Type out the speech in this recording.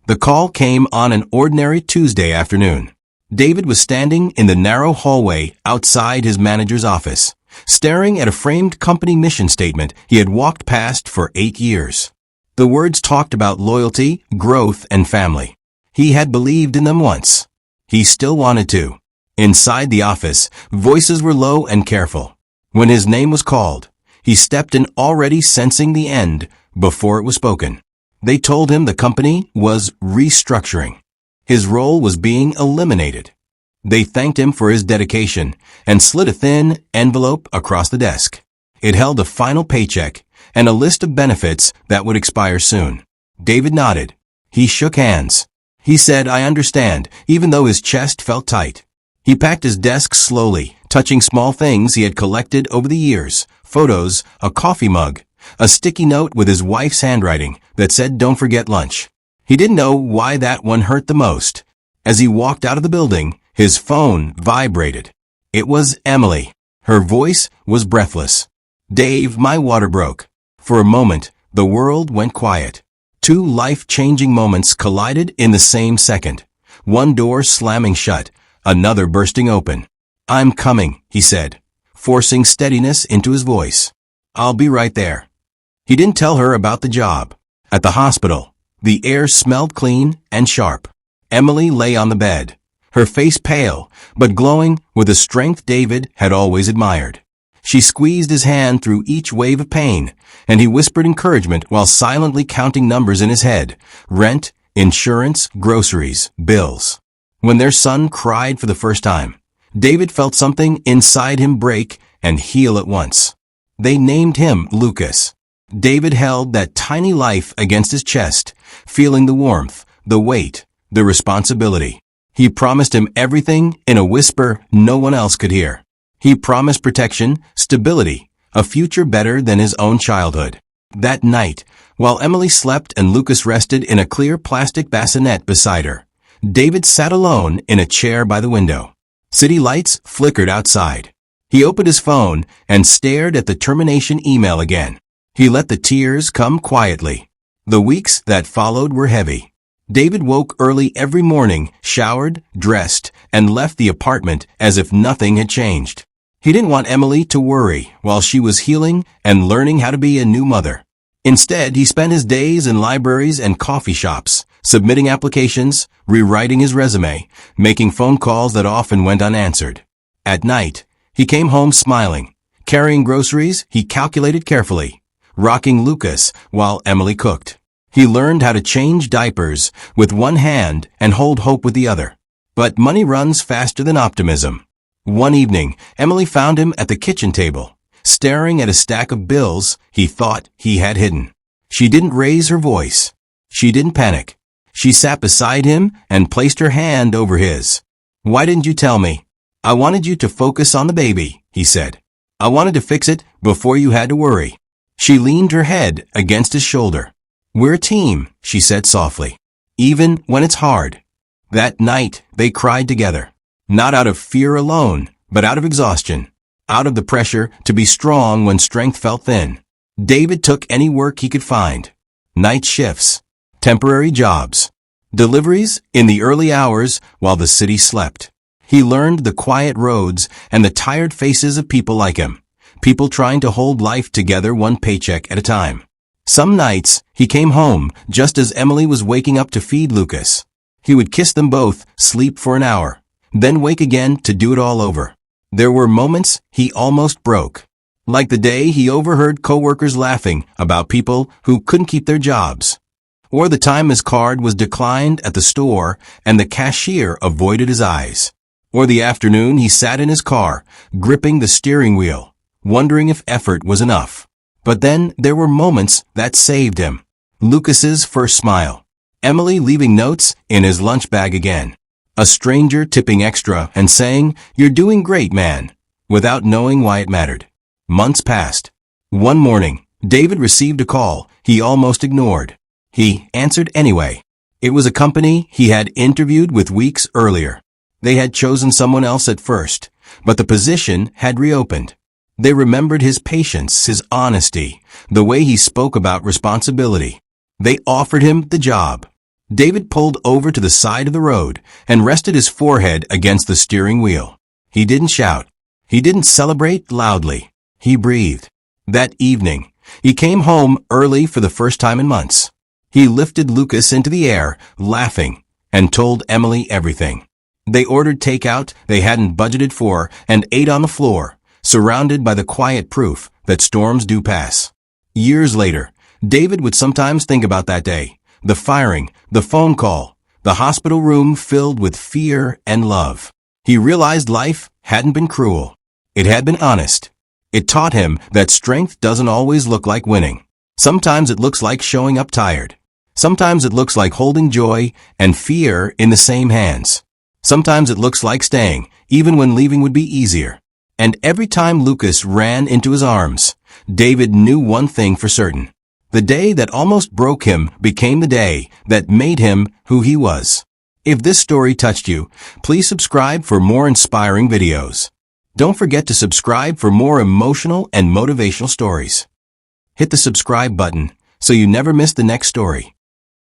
The call came on an ordinary Tuesday afternoon. David was standing in the narrow hallway outside his manager's office, staring at a framed company mission statement he had walked past for 8 years. The words talked about loyalty, growth, and family. He had believed in them once. He still wanted to. Inside the office, voices were low and careful. When his name was called, he stepped in, already sensing the end before it was spoken. They told him the company was restructuring. His role was being eliminated. They thanked him for his dedication and slid a thin envelope across the desk. It held a final paycheck and a list of benefits that would expire soon. David nodded. He shook hands. He said, "I understand," even though his chest felt tight. He packed his desk slowly, touching small things he had collected over the years: photos, a coffee mug, a sticky note with his wife's handwriting that said, "Don't forget lunch." He didn't know why that one hurt the most. As he walked out of the building, his phone vibrated. It was Emily. Her voice was breathless. "Dave, my water broke." For a moment, the world went quiet. Two life-changing moments collided in the same second. One door slamming shut, another bursting open. "I'm coming," he said, forcing steadiness into his voice. "I'll be right there." He didn't tell her about the job. At the hospital, the air smelled clean and sharp. Emily lay on the bed, her face pale, but glowing with a strength David had always admired. She squeezed his hand through each wave of pain, and he whispered encouragement while silently counting numbers in his head: rent, insurance, groceries, bills. When their son cried for the first time, David felt something inside him break and heal at once. They named him Lucas. David held that tiny life against his chest, feeling the warmth, the weight, the responsibility. He promised him everything in a whisper no one else could hear. He promised protection, stability, a future better than his own childhood. That night, while Emily slept and Lucas rested in a clear plastic bassinet beside her, David sat alone in a chair by the window. City lights flickered outside. He opened his phone and stared at the termination email again. He let the tears come quietly. The weeks that followed were heavy. David woke early every morning, showered, dressed, and left the apartment as if nothing had changed. He didn't want Emily to worry while she was healing and learning how to be a new mother. Instead, he spent his days in libraries and coffee shops, submitting applications, rewriting his resume, making phone calls that often went unanswered. At night, he came home smiling, carrying groceries he calculated carefully, rocking Lucas while Emily cooked. He learned how to change diapers with one hand and hold hope with the other. But money runs faster than optimism. One evening, Emily found him at the kitchen table, staring at a stack of bills he thought he had hidden. She didn't raise her voice. She didn't panic. She sat beside him and placed her hand over his. "Why didn't you tell me?" "I wanted you to focus on the baby," he said. "I wanted to fix it before you had to worry." She leaned her head against his shoulder. "We're a team," she said softly, "even when it's hard." That night, they cried together. Not out of fear alone, but out of exhaustion. Out of the pressure to be strong when strength felt thin. David took any work he could find. Night shifts. Temporary jobs. Deliveries in the early hours while the city slept. He learned the quiet roads and the tired faces of people like him. People trying to hold life together one paycheck at a time. Some nights, he came home just as Emily was waking up to feed Lucas. He would kiss them both, sleep for an hour, then wake again to do it all over. There were moments he almost broke. Like the day he overheard coworkers laughing about people who couldn't keep their jobs. Or the time his card was declined at the store and the cashier avoided his eyes. Or the afternoon he sat in his car, gripping the steering wheel, wondering if effort was enough. But then there were moments that saved him. Lucas's first smile. Emily leaving notes in his lunch bag again. A stranger tipping extra and saying, "You're doing great, man," without knowing why it mattered. Months passed. One morning, David received a call he almost ignored. He answered anyway. It was a company he had interviewed with weeks earlier. They had chosen someone else at first, but the position had reopened. They remembered his patience, his honesty, the way he spoke about responsibility. They offered him the job. David pulled over to the side of the road and rested his forehead against the steering wheel. He didn't shout. He didn't celebrate loudly. He breathed. That evening, he came home early for the first time in months. He lifted Lucas into the air, laughing, and told Emily everything. They ordered takeout they hadn't budgeted for and ate on the floor, surrounded by the quiet proof that storms do pass. Years later, David would sometimes think about that day, the firing, the phone call, the hospital room filled with fear and love. He realized life hadn't been cruel. It had been honest. It taught him that strength doesn't always look like winning. Sometimes it looks like showing up tired. Sometimes it looks like holding joy and fear in the same hands. Sometimes it looks like staying, even when leaving would be easier. And every time Lucas ran into his arms, David knew one thing for certain. The day that almost broke him became the day that made him who he was. If this story touched you, please subscribe for more inspiring videos. Don't forget to subscribe for more emotional and motivational stories. Hit the subscribe button so you never miss the next story.